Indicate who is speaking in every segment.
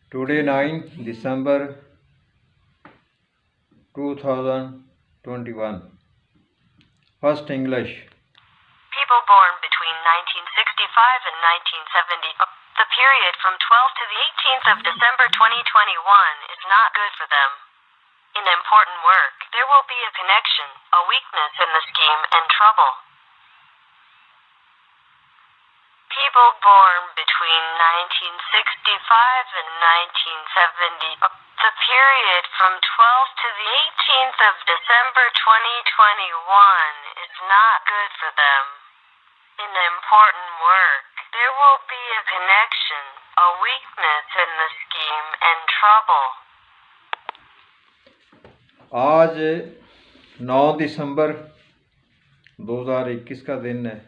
Speaker 1: Today 9 December 2021. First English.
Speaker 2: People born between 1965 and 1970, the period from 12th to the 18th of December 2021 is not good for them. In important work, there will be a connection, a weakness in the scheme, and trouble. People born between 1965 and 1970, the period from 12th to the 18th of December 2021 is not good for them. In important work, there will be a connection, a weakness in the scheme, and trouble.
Speaker 1: आज 9 दिसंबर 2021 का दिन है।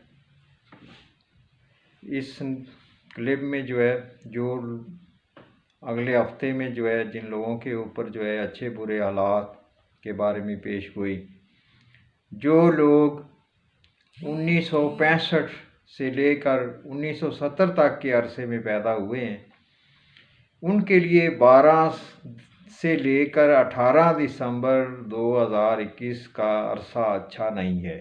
Speaker 1: इस clip में जो अगले हफ्ते में जिन लोगों के ऊपर अच्छे बुरे हालात के बारे में पेश हुई, जो लोग 1965 से लेकर 1970 तक के अरसे में पैदा हुए हैं, उनके लिए 12 से लेकर 18 दिसंबर 2021 का अरसा अच्छा नहीं है।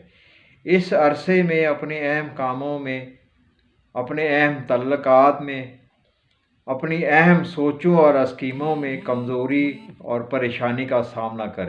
Speaker 1: इस अरसे में अपने अहम कामों में, अपने अहम तल्लुकात में, अपनी अहम सोचों और स्कीमों में कमज़ोरी और परेशानी का सामना करें।